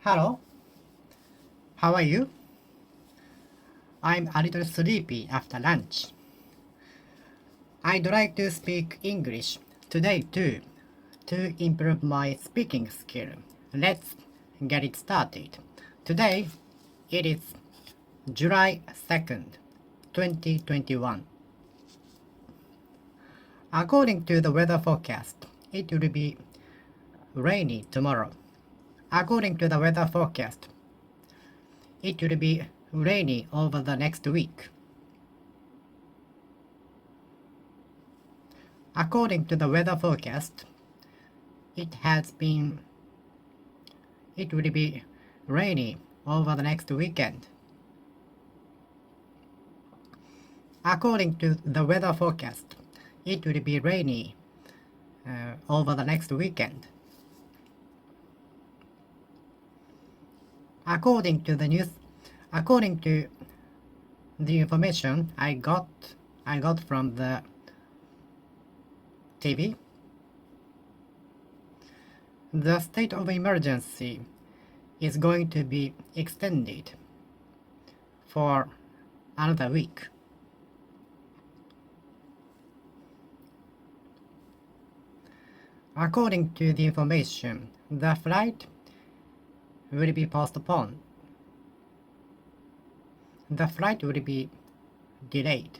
Hello, how are you? I'm a little sleepy after lunch. I'd like to speak English today too, to improve my speaking skill. Let's get it started. Today it is July 2nd, 2021. According to the weather forecast, it will be rainy tomorrow. According to the weather forecast, it will be rainy over the next week. According to the weather forecast, it will be rainy over the next weekend. According to the weather forecast, it will be rainy over the next weekend. According to the information I got from the TV, the state of emergency is going to be extended for another week. According to the information, the flight will be postponed. The flight will be delayed.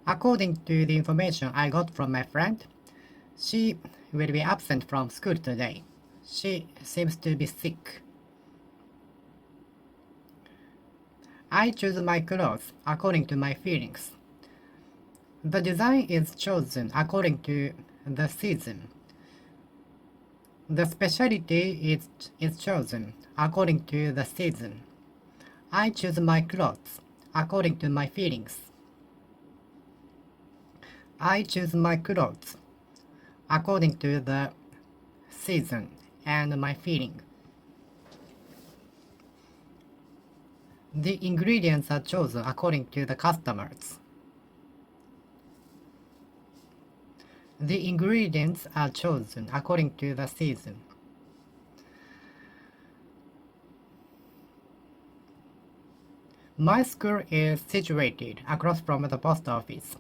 According to the information I got from my friend, she will be absent from school today. She seems to be sick. I choose my clothes according to my feelings. The design is chosen according to the season. The specialty is chosen according to the season. I choose my clothes according to my feelings. I choose my clothes according to the season and my feeling. The ingredients are chosen according to the customers. The ingredients are chosen according to the season. My school is situated across from the post office.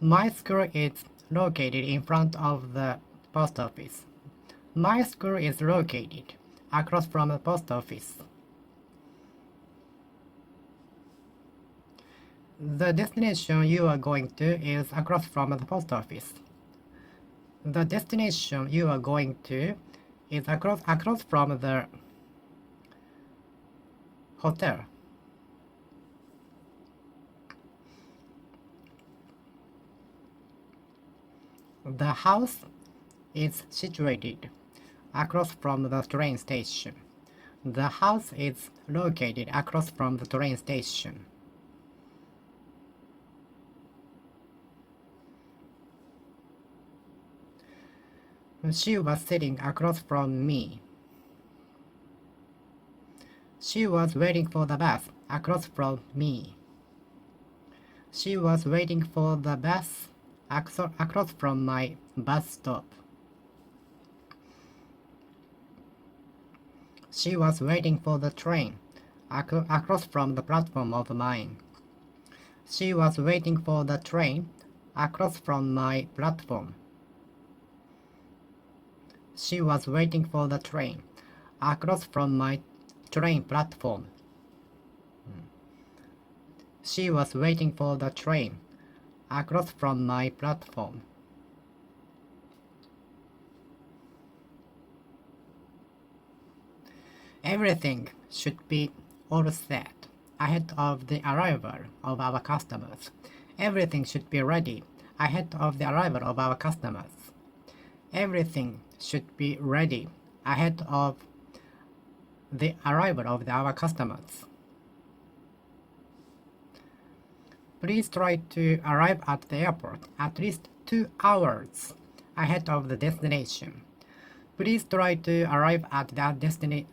My school is located in front of the post office. My school is located across from the post office. The destination you are going to is across from the post office. The destination you are going to is across from the hotel. The house is situated across from the train station. The house is located across from the train station. She was sitting across from me. She was waiting for the bus across from me. She was waiting for the bus across from my bus stop. She was waiting for the train across from the platform of mine. She was waiting for the train across from my platform. She was waiting for the train across from my train platform. She was waiting for the train across from my platform. Everything should be all set ahead of the arrival of our customers. Everything should be ready ahead of the arrival of our customers. Everything should be ready ahead of the arrival of our customers. Please try to arrive at the airport at least 2 hours ahead of the destination. Please try to arrive at that destination.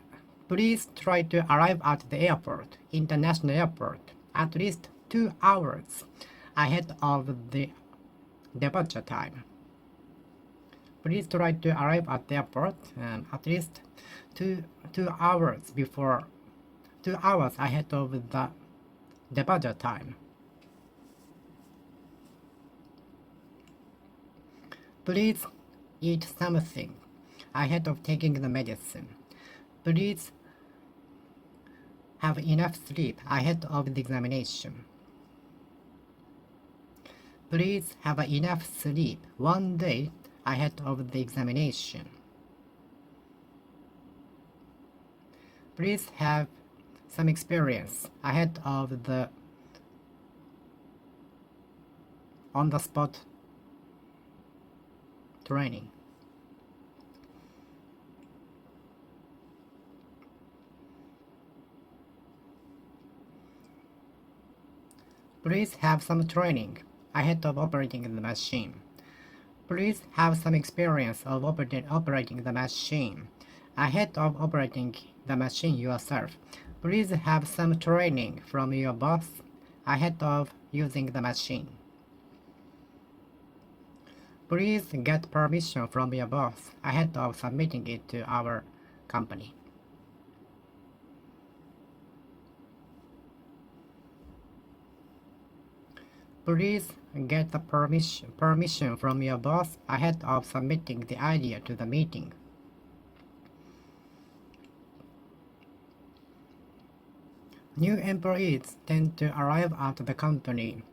Please try to arrive at the airport, international airport, at least 2 hours ahead of the departure time. Please try to arrive at the airport at least two hours before 2 hours ahead of the departure time. Please eat something ahead of taking the medicine. Please have enough sleep ahead of the examination. Please have enough sleep 1 day ahead of the examination. Please have some experience ahead of the on-the-spot training. Please have some training ahead of operating the machine. Please have some experience of operating the machine ahead of operating the machine yourself. Please have some training from your boss ahead of using the machine. Please get permission from your boss ahead of submitting it to our company. Please get the permission from your boss ahead of submitting the idea to the meeting. New employees tend to arrive at the company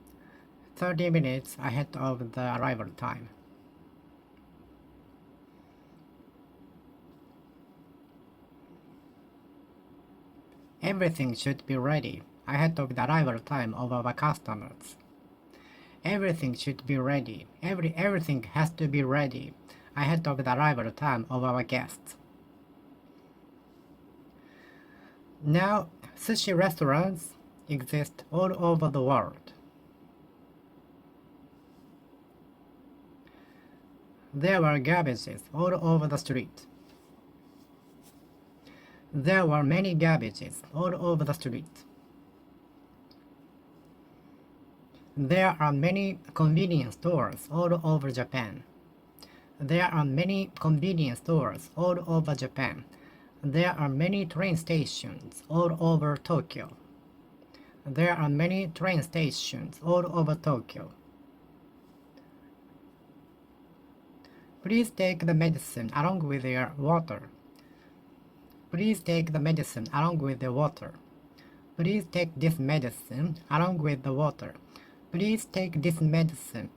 30 minutes ahead of the arrival time. Everything should be ready ahead of the arrival time of our customers. Everything should be ready. Everything has to be ready ahead of the arrival time of our guests. Now, sushi restaurants exist all over the world. There were garbages all over the street. There were many garbages all over the street. There are many convenience stores all over Japan. There are many convenience stores all over Japan. There are many train stations all over Tokyo. There are many train stations all over Tokyo. Please take the medicine along with your water. Please take the medicine along with the water. Please take this medicine along with the water. Please take this medicine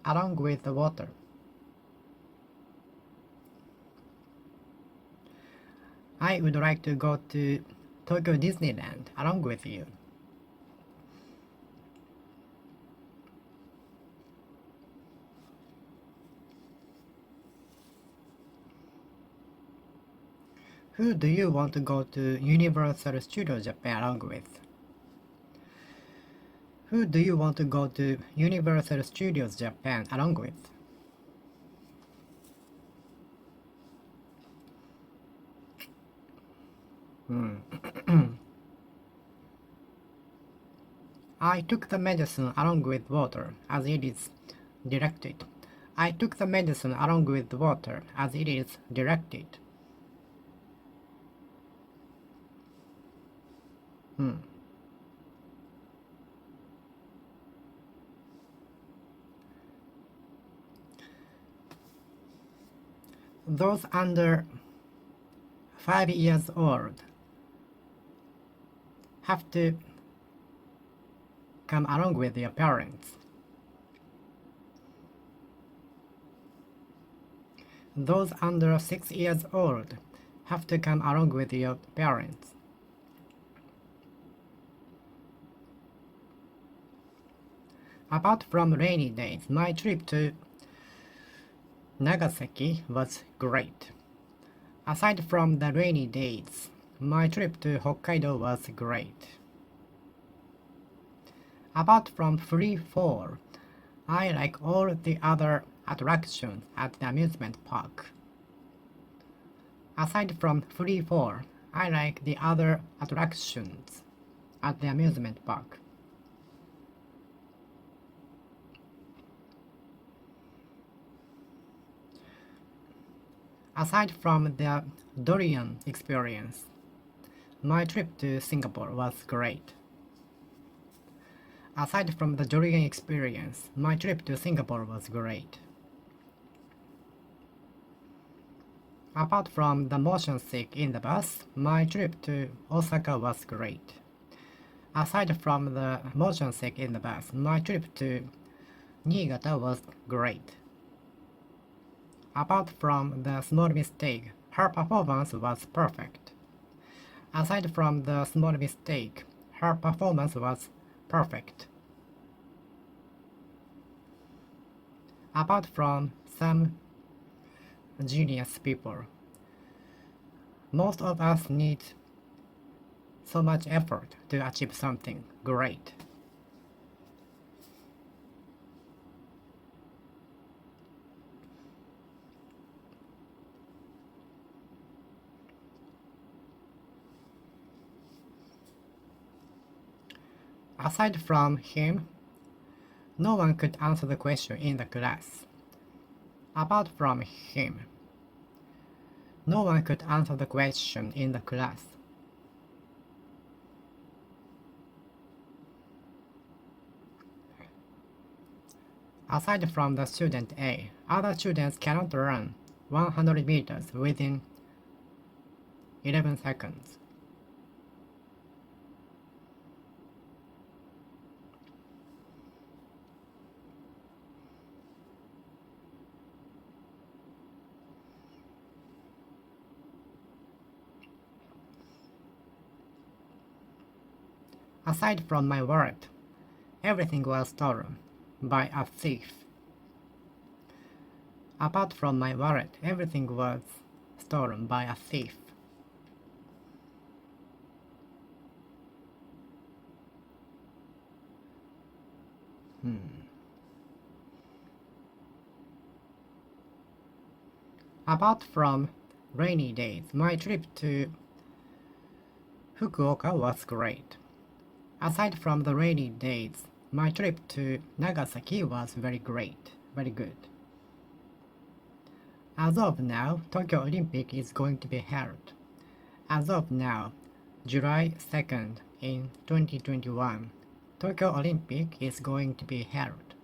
along with the water. I would like to go to Tokyo Disneyland along with you. Who do you want to go to Universal Studios Japan along with? Who do you want to go to Universal Studios Japan along with? I took the medicine along with water as it is directed. I took the medicine along with water as it is directed. Those under 5 years old have to come along with their parents. Those under 6 years old have to come along with your parents. Apart from rainy days, my trip to Nagasaki was great. Aside from the rainy days, my trip to Hokkaido was great. Apart from free fall, I like all the other attractions at the amusement park. Aside from free fall, I like the other attractions at the amusement park. Aside from the durian experience, my trip to Singapore was great. Aside from the durian experience, my trip to Singapore was great. Apart from the motion sick in the bus, my trip to Osaka was great. Aside from the motion sick in the bus, my trip to Niigata was great. Apart from the small mistake, her performance was perfect. Aside from the small mistake, her performance was perfect. Apart from some genius people, most of us need so much effort to achieve something great. Aside from him, no one could answer the question in the class. Apart from him, no one could answer the question in the class. Aside from the student A, other students cannot run 100 meters within 11 seconds. Aside from my wallet, everything was stolen by a thief. Apart from my wallet, everything was stolen by a thief. Apart from rainy days, my trip to Fukuoka was great. Aside from the rainy days, my trip to Nagasaki was very great, very good. As of now, Tokyo Olympic is going to be held. As of now, July 2nd in 2021, Tokyo Olympic is going to be held.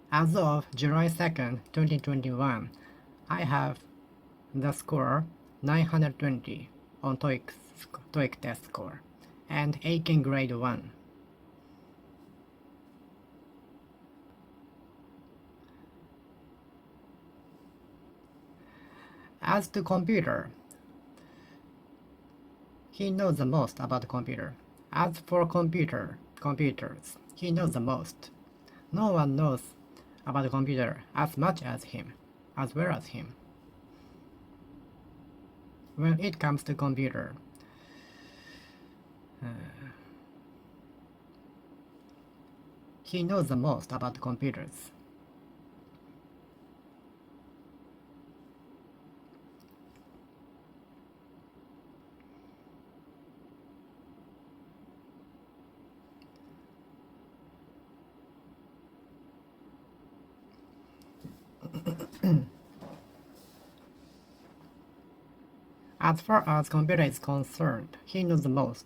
As of July 2nd, 2021, I have the score 920 on TOEIC test score and Aiken grade 1. As to computer, he knows the most about the computer. As for computers, he knows the most. No one knows about the computer as much as him, as well as him. When it comes to computer, he knows the most about computers. As far as computer is concerned, he knows the most.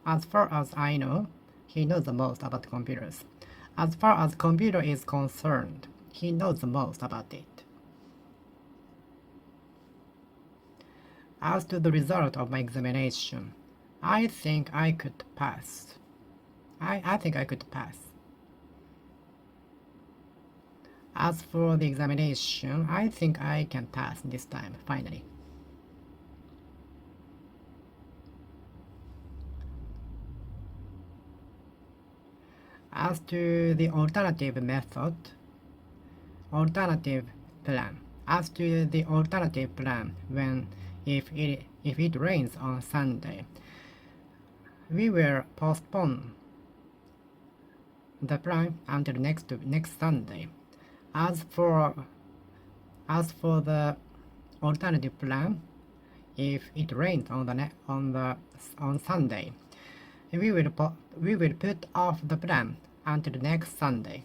As far as I know, he knows the most about computers. As far as computer is concerned, he knows the most about it. As to the result of my examination, I think I could pass. I think I could pass. As for the examination, I think I can pass this time, finally. As to the alternative plan. As to the alternative plan, if it rains on Sunday, we will postpone the plan until next Sunday. As for the alternative plan, if it rains on Sunday. We will put off the plan until next Sunday.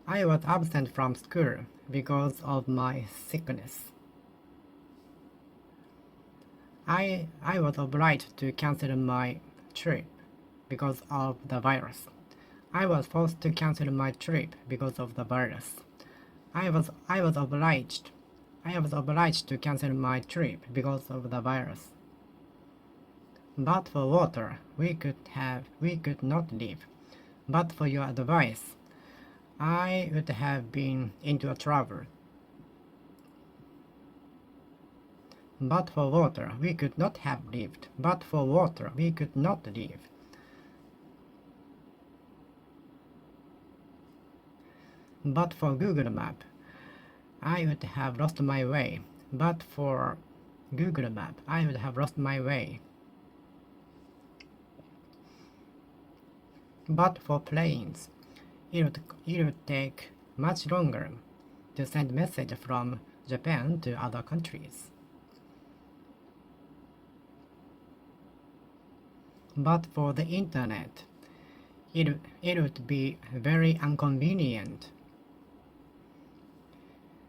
I was absent from school because of my sickness. I was obliged to cancel my trip because of the virus. I was forced to cancel my trip because of the virus. I was obliged to cancel my trip because of the virus. But for water, we could not live. But for your advice, I would have been into a trouble. But for water, we could not have lived. But for water, we could not live. But for Google Map, I would have lost my way. But for Google Map, I would have lost my way. But for planes, it would take much longer to send message from Japan to other countries. But for the internet, it would be very inconvenient.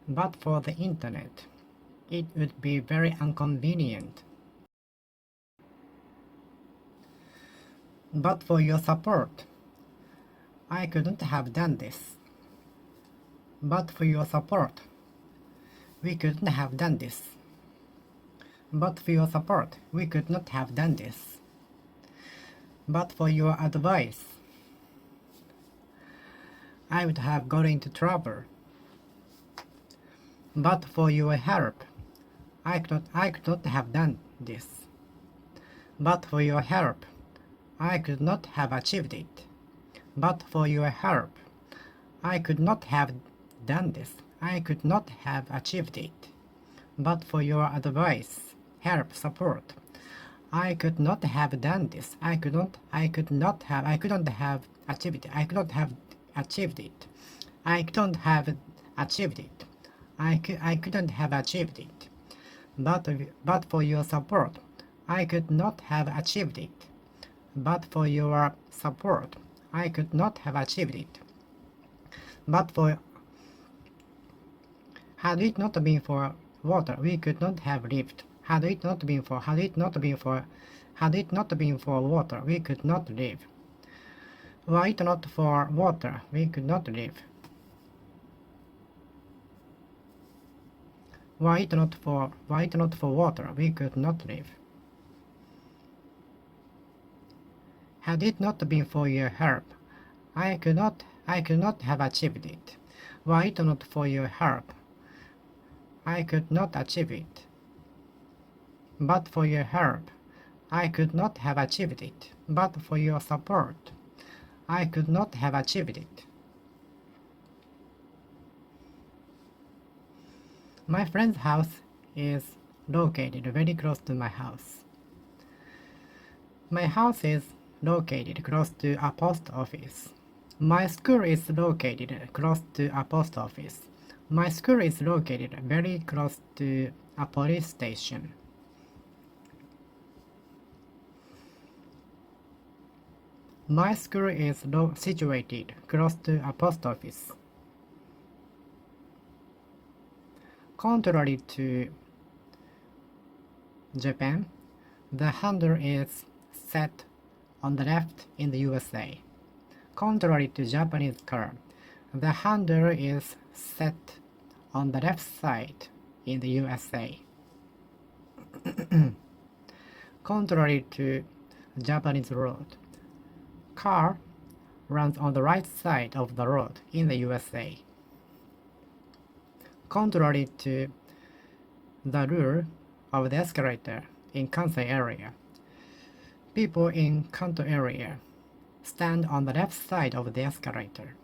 But for the internet, it would be very inconvenient. But for your support, I couldn't have done this. But for your support, we couldn't have done this. But for your support, we could not have done this. But for your advice, I would have got into trouble. But for your help, I could not have done this. But for your help, I could not have achieved it. But for your help, I could not have done this. I could not have achieved it. But for your advice, help, support, I could not have done this. I couldn't have achieved it. I could not have achieved it. I couldn't have achieved it. I couldn't have achieved it. But for your support, I could not have achieved it. But for your support, I could not have achieved it. But for had it not been for water, we could not have lived. Had it not been for water, we could not live. Were it not for water, we could not live. Were it not for water, we could not live. Had it not been for your help, I could not have achieved it. Were it not for your help, I could not achieve it. But for your help, I could not have achieved it. But for your support, I could not have achieved it. My friend's house is located very close to my house. My house is located close to a post office. My school is located close to a post office. My school is located very close to a police station. My school is situated close to a post office. Contrary to Japan, the handle is set on the left in the USA. Contrary to Japanese car, the handle is set on the left side in the USA. Contrary to Japanese road, car runs on the right side of the road in the USA. Contrary to the rule of the escalator in Kansai area, people in Kanto area stand on the left side of the escalator.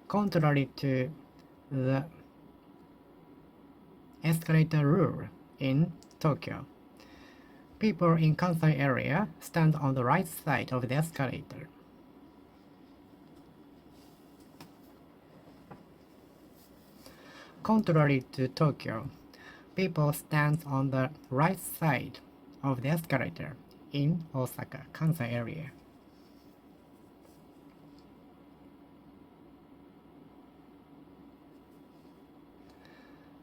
Contrary to the escalator rule in Tokyo, people in Kansai area stand on the right side of the escalator. Contrary to Tokyo, people stand on the right side of the escalator in Osaka, Kansai area.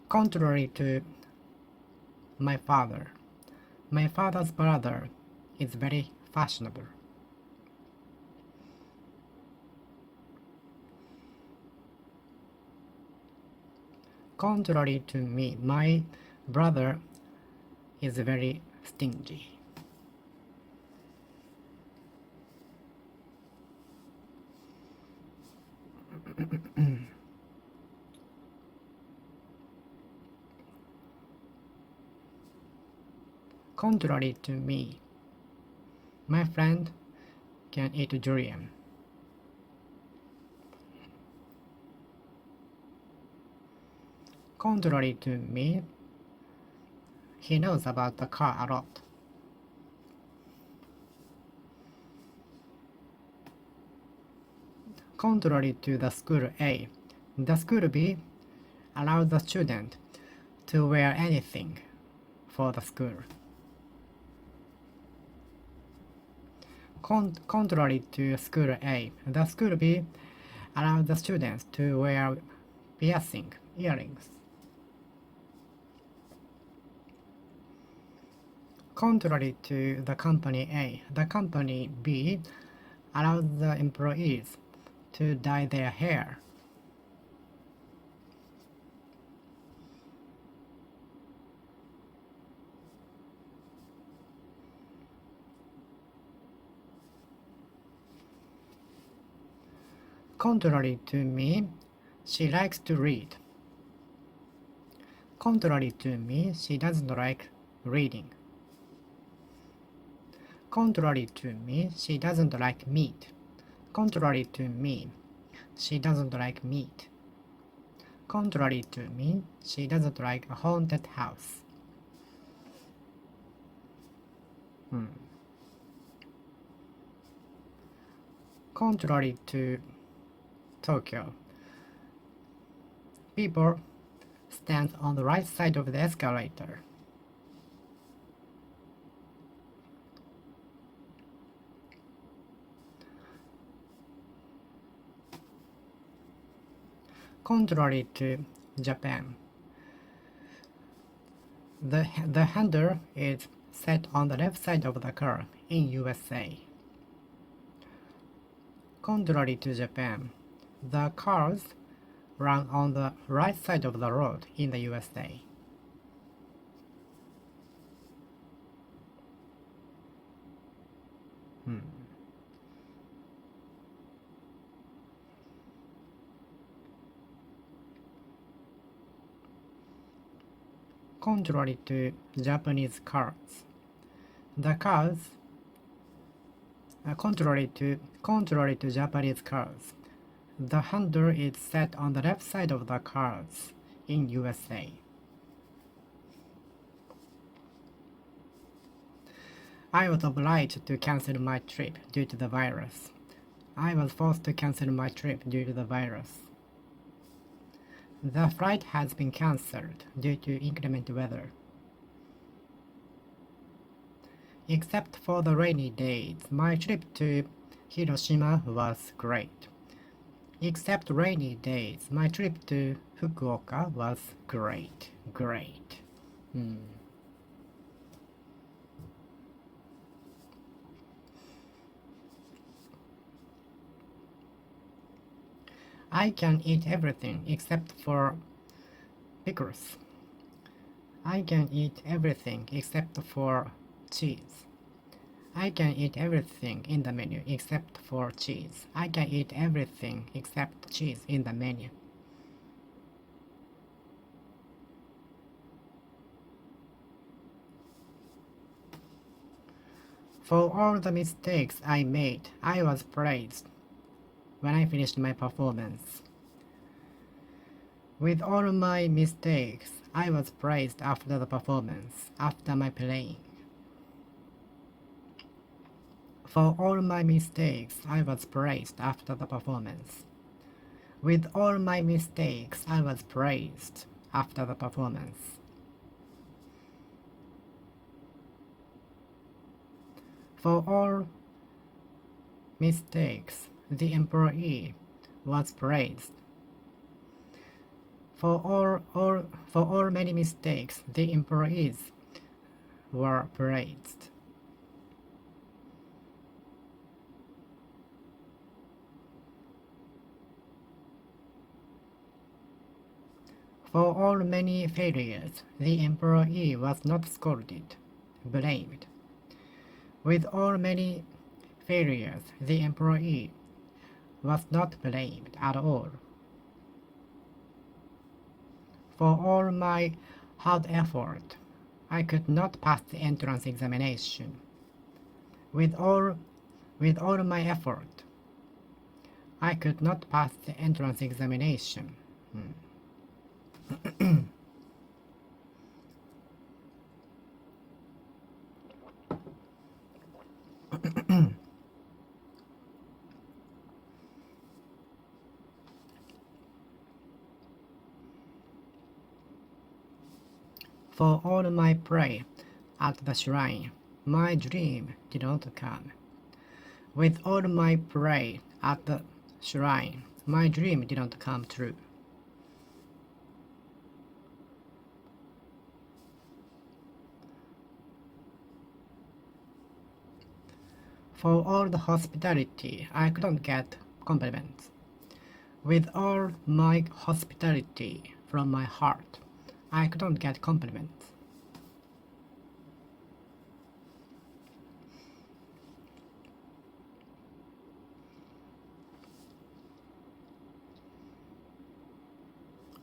Contrary to my father's brother is very fashionable. Contrary to me, my brother is very stingy. Contrary to me, my friend can eat durian. Contrary to me, he knows about the car a lot. Contrary to the school A, the school B allows the student to wear anything for the school. Contrary to school A, the school B allows the students to wear piercing earrings. Contrary to the company A, the company B allows the employees to dye their hair. Contrary to me, she likes to read. Contrary to me, she doesn't like reading. Contrary to me, she doesn't like meat. Contrary to me, she doesn't like meat. Contrary to me, she doesn't like a haunted house. Contrary to Tokyo, people stand on the right side of the escalator. Contrary to Japan, the handle is set on the left side of the car in USA. Contrary to Japan, the cars run on the right side of the road in the USA. Contrary to Japanese cars, the cars contrary to Japanese cars, the handle is set on the left side of the cars in USA. I was obliged to cancel my trip due to the virus. I was forced to cancel my trip due to the virus. The flight has been cancelled due to inclement weather. Except for the rainy days, my trip to Hiroshima was great. Except rainy days, my trip to Fukuoka was great. I can eat everything except for pickles. I can eat everything except for cheese. I can eat everything in the menu except for cheese. I can eat everything except cheese in the menu. For all the mistakes I made, I was praised when I finished my performance. With all my mistakes, I was praised after the performance, after my playing. For all my mistakes, I was praised after the performance. With all my mistakes, I was praised after the performance. For all mistakes, the employee was praised. For all many mistakes, the employees were praised. For all many failures, the employee was not scolded, blamed. With all many failures, the employee was not blamed at all. For all my hard effort, I could not pass the entrance examination. With all my effort, I could not pass the entrance examination. For all my prayer at the shrine, my dream did not come. With all my prayer at the shrine, my dream did not come true. For all the hospitality, I couldn't get compliments. With all my hospitality from my heart, I couldn't get compliments.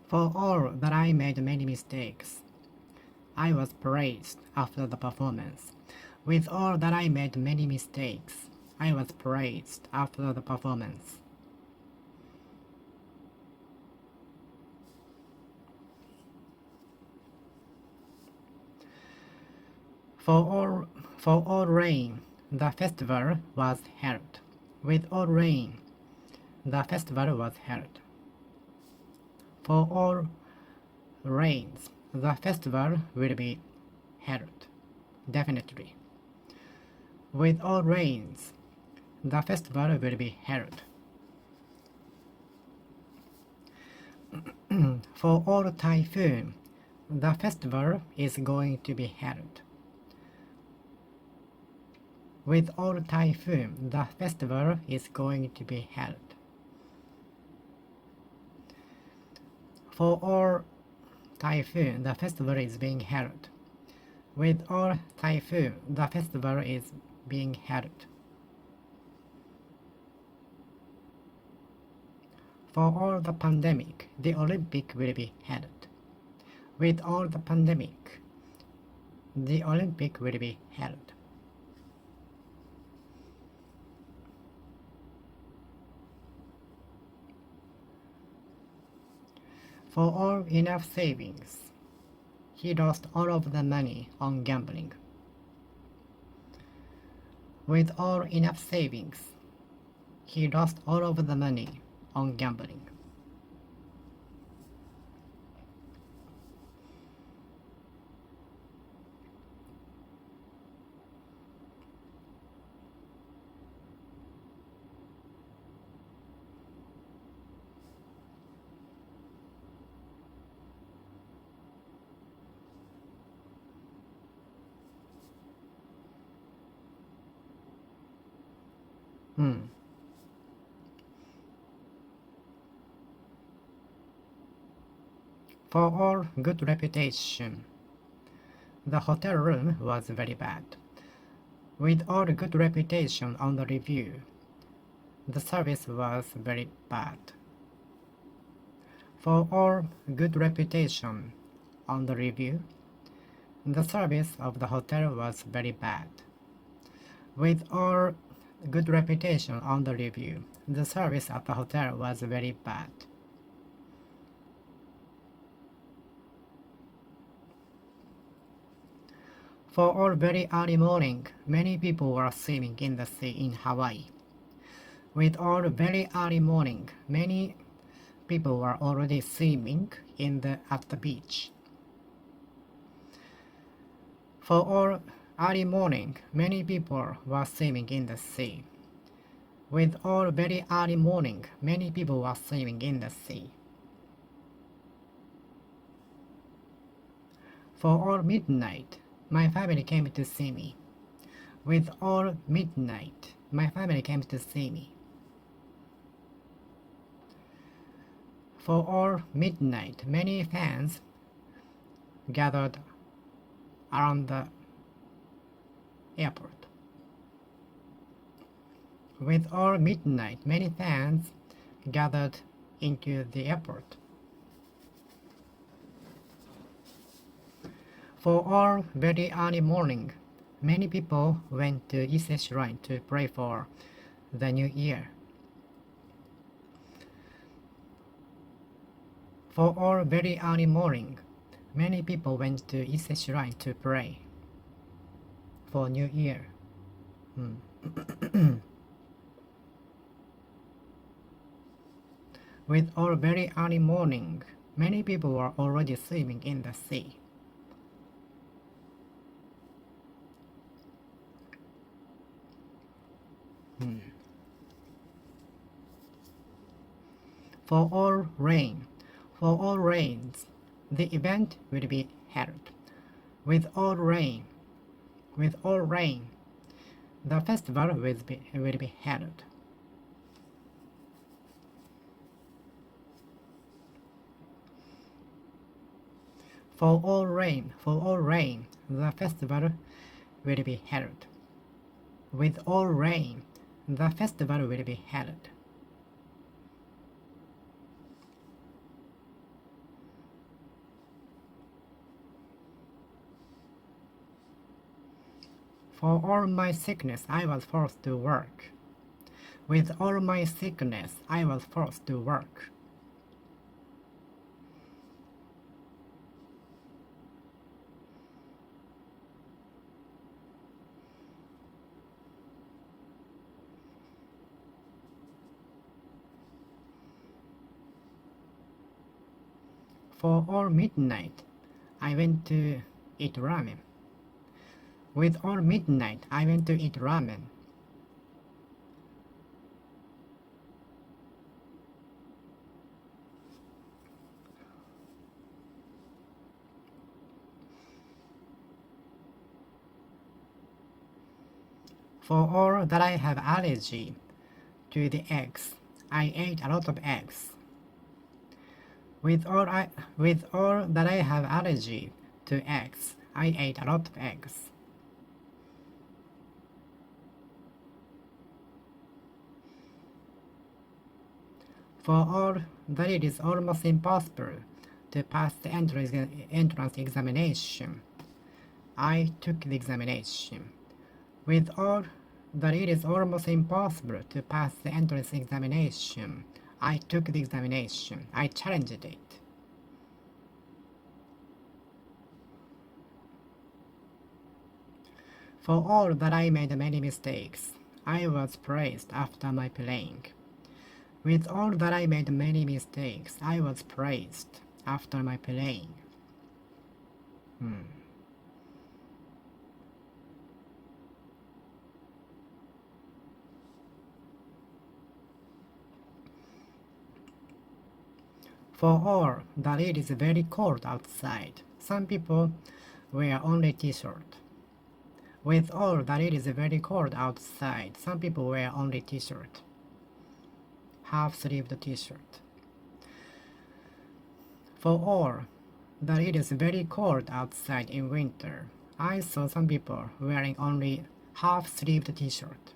For all that I made many mistakes, I was praised after the performance. With all that I made many mistakes, I was praised after the performance. For all rain, the festival was held. With all rain, the festival was held. For all rains, the festival will be held. Definitely. With all rains, the festival will be held. For all typhoon, the festival is going to be held. With all typhoon, the festival is going to be held. For all typhoon, the festival is being held. With all typhoon, the festival is being held. For all the pandemic, the Olympic will be held. With all the pandemic, the Olympic will be held. For all enough savings, he lost all of the money on gambling. With all enough savings, he lost all of the money on gambling. For all good reputation, the hotel room was very bad. With all good reputation on the review, the service was very bad. For all good reputation on the review, the service of the hotel was very bad. With all good reputation on the review, the service at the hotel was very bad. For all very early morning, many people were swimming in the sea in Hawaii. With all very early morning, many people were already swimming at the beach. For all early morning, many people were swimming in the sea. With all very early morning, many people were swimming in the sea. For all midnight, my family came to see me. With all midnight, my family came to see me. For all midnight, many fans gathered around the airport. With all midnight, many fans gathered into the airport. For all very early morning, many people went to Ise Shrine to pray for the new year. For all very early morning, many people went to Ise Shrine to pray for New Year. With all very early morning, many people were already swimming in the sea. For all rains, the event will be held. With all rain, the festival will be held. For all rain, the festival will be held. With all rain, the festival will be held. For all my sickness, I was forced to work. With all my sickness, I was forced to work. For all midnight, I went to eat ramen. With all midnight, I went to eat ramen. For all that I have allergy to the eggs, I ate a lot of eggs. With all that I have allergy to eggs, I ate a lot of eggs. For all that it is almost impossible to pass the entrance examination, I took the examination. With all that it is almost impossible to pass the entrance examination, I took the examination. I challenged it. For all that I made many mistakes, I was praised after my playing. With all that I made many mistakes, I was praised after my playing. For all that it is very cold outside, some people wear only t-shirt. With all that it is very cold outside, some people wear only t-shirt. Half-sleeved t-shirt. For all that it is very cold outside in winter, I saw some people wearing only half-sleeved t-shirt.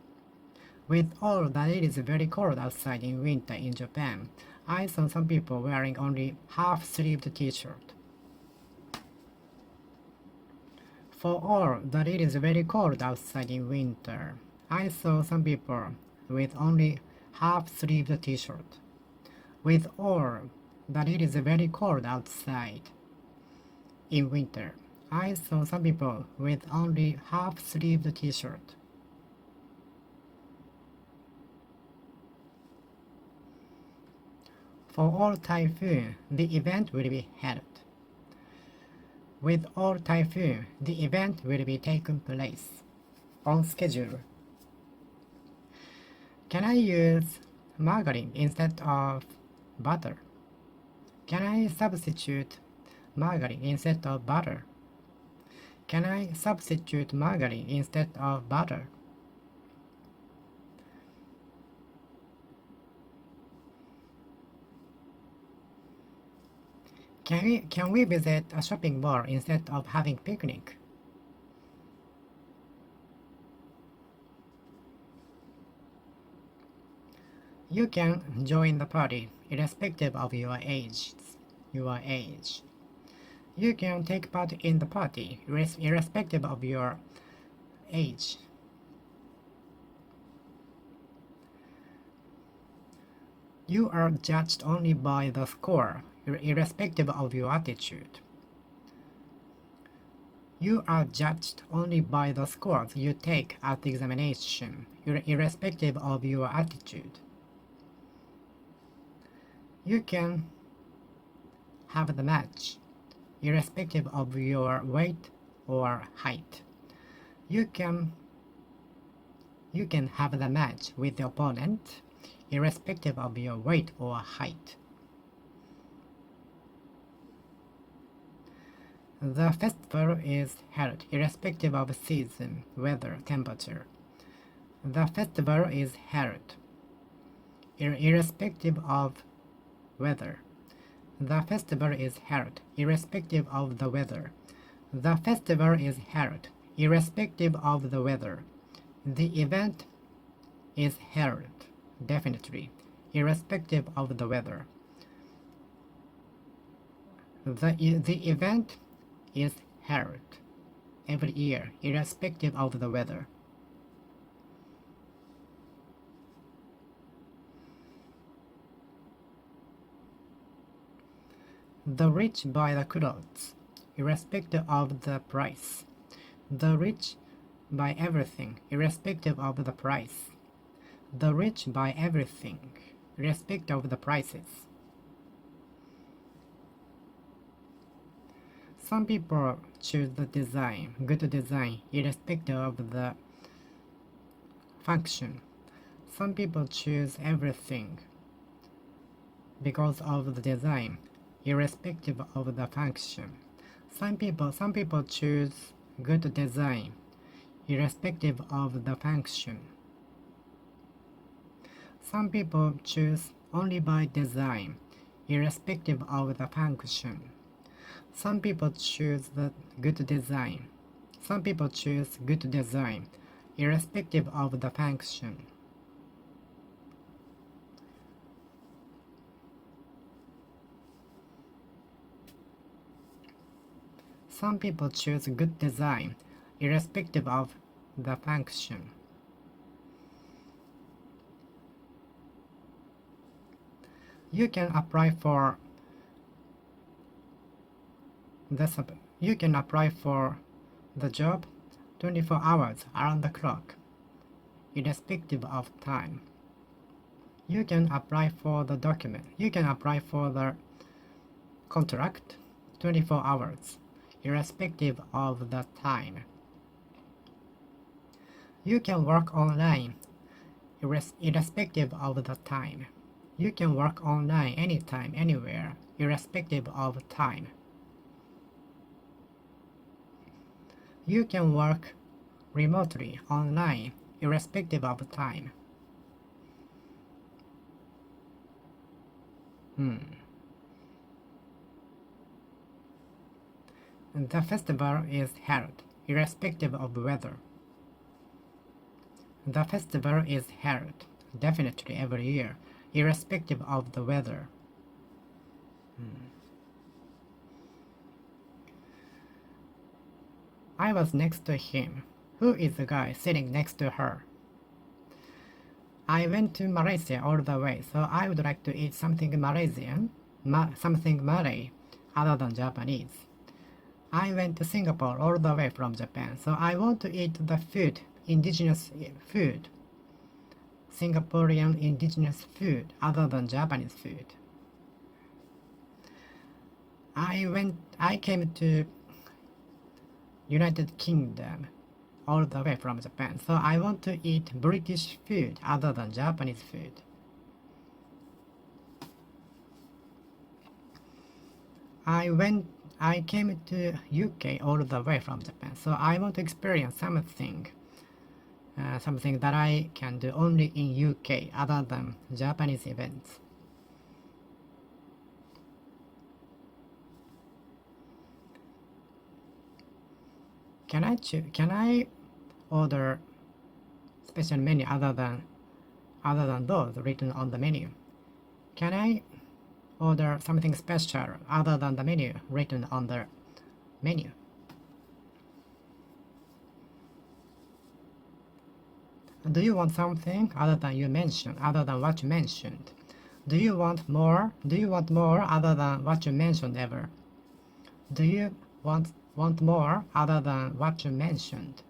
With all that it is very cold outside in winter in Japan, I saw some people wearing only half-sleeved t-shirt. For all that it is very cold outside in winter, I saw some people with only half-sleeved t-shirt. With all that it is very cold outside in winter, I saw some people with only half-sleeved t-shirt. For all typhoon, the event will be held. With all typhoon, the event will be taken place on schedule. Can I use margarine instead of butter? Can I substitute margarine instead of butter? Can I substitute margarine instead of butter? Can we visit a shopping mall instead of having picnic? You can join the party irrespective of your age. You can take part in the party irrespective of your age. You are judged only by the score, irrespective of your attitude. You are judged only by the scores you take at the examination, irrespective of your attitude. You can have the match, irrespective of your weight or height. You can have the match with the opponent, irrespective of your weight or height. The festival is held irrespective of season, weather, temperature. The festival is held irrespective of weather. The festival is held irrespective of the weather. The festival is held irrespective of the weather. The event is held definitely irrespective of the weather. The event is held every year irrespective of the weather. The rich buy the clothes irrespective of the price. The rich buy everything irrespective of the price. The rich buy everything irrespective of the prices. Some people choose the design, good design, irrespective of the function. Some people choose everything because of the design, irrespective of the function. Some people choose good design, irrespective of the function. Some people choose only by design, irrespective of the function. Some people choose the good design. Some people choose good design, irrespective of the function. Some people choose good design, irrespective of the function. You can apply for the job 24 hours around the clock, irrespective of time. You can apply for the document. You can apply for the contract 24 hours, irrespective of the time. You can work online, irrespective of the time. You can work online anytime, anywhere, irrespective of time. You can work remotely, online, irrespective of time. The festival is held irrespective of weather. The festival is held definitely every year, irrespective of the weather. I was next to him. Who is the guy sitting next to her? I went to Malaysia all the way, so I would like to eat something Malaysian, something Malay, other than Japanese. I went to Singapore all the way from Japan, so I want to eat the food, indigenous food, Singaporean indigenous food, other than Japanese food. I came to United Kingdom all the way from Japan, so I want to eat British food other than Japanese food. I came to UK all the way from Japan, so I want to experience something that I can do only in UK other than Japanese events. Can I order special menu other than those written on the menu? Can I order something special other than the menu written on the menu? Do you want something other than what you mentioned? Do you want more other than what you mentioned ever? Do you want more other than what you mentioned?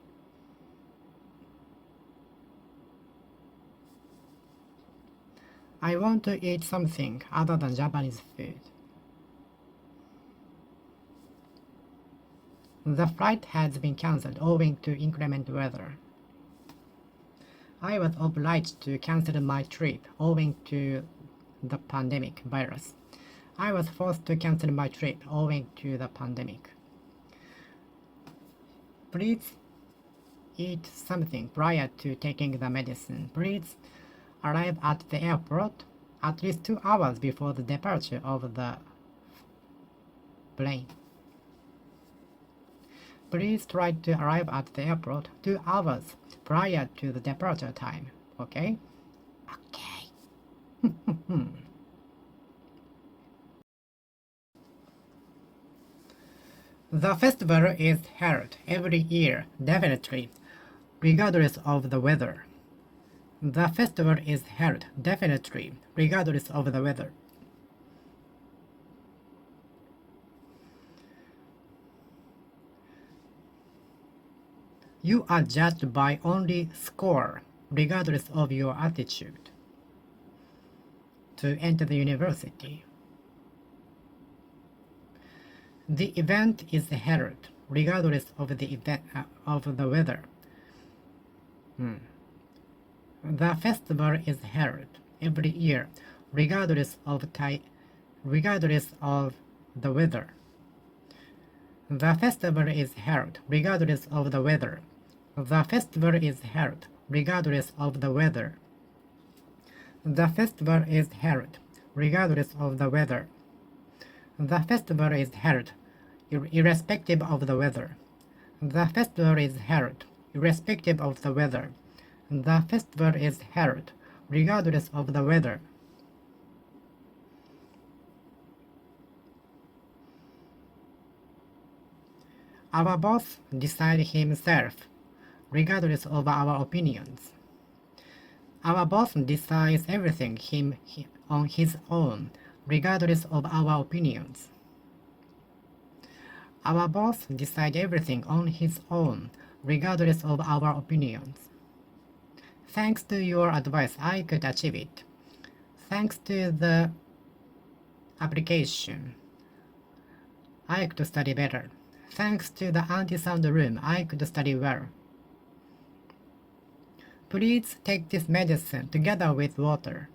I want to eat something other than Japanese food. The flight has been cancelled owing to inclement weather. I was obliged to cancel my trip owing to the pandemic virus. I was forced to cancel my trip owing to the pandemic. Please eat something prior to taking the medicine. Please arrive at the airport at least 2 hours before the departure of the plane. Please try to arrive at the airport 2 hours prior to the departure time, okay? Okay. The festival is held every year, definitely, regardless of the weather. The festival is held definitely, regardless of the weather. You are judged by only score, regardless of your attitude, to enter the university. The event is held regardless of the weather. The festival is held every year, regardless of the weather. The festival is held regardless of the weather. The festival is held regardless of the weather. The festival is held regardless of the weather. The festival is held irrespective of the weather. The festival is held irrespective of the weather. The festival is held regardless of the weather. Our boss decides himself, regardless of our opinions. Our boss decides everything on his own, regardless of our opinions. Our boss decides everything on his own, regardless of our opinions. Thanks to your advice, I could achieve it. Thanks to the application, I could study better. Thanks to the anti-sound room, I could study well. Please take this medicine together with water.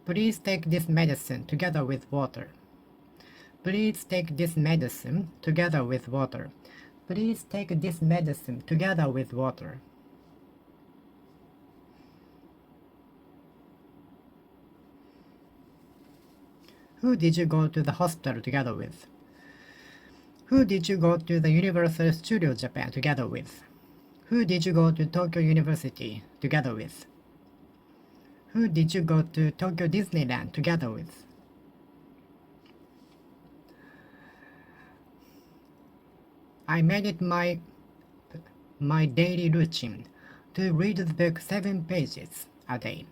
Please take this medicine together with water. Please take this medicine together with water. Please take this medicine together with water. Who did you go to the hospital together with? Who did you go to the Universal Studios Japan together with? Who did you go to Tokyo University together with? Who did you go to Tokyo Disneyland together with? I made it my daily routine to read the book 7 pages a day.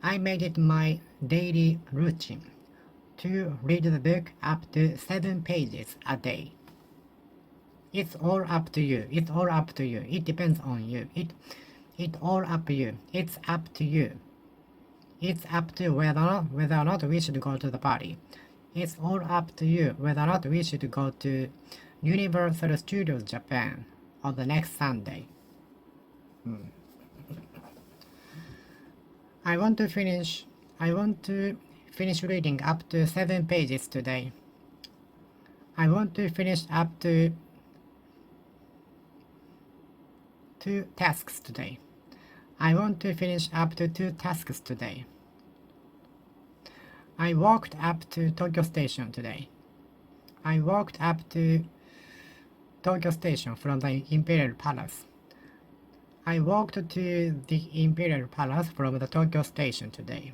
I made it my daily routine to read the book up to 7 pages a day. It's all up to you. It's all up to you. It depends on you. It's all up to you. It's up to you. It's up to whether or not we should go to the party. It's all up to you whether or not we should go to Universal Studios Japan on the next Sunday. I want to finish reading up to 7 pages today. I want to finish up to 2 tasks today. I want to finish up to 2 tasks today. I walked up to Tokyo Station today. I walked up to Tokyo Station from the Imperial Palace. I walked to the Imperial Palace from the Tokyo Station today.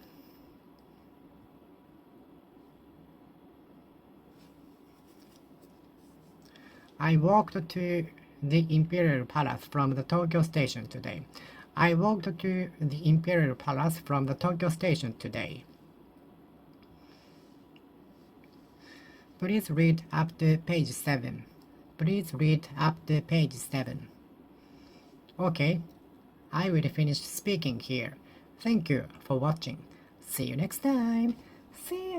I walked to the Imperial Palace from the Tokyo Station today. I walked to the Imperial Palace from the Tokyo Station today. Please read up to page 7. Please read up to page 7. Okay, I will finish speaking here. Thank you for watching. See you next time. See you.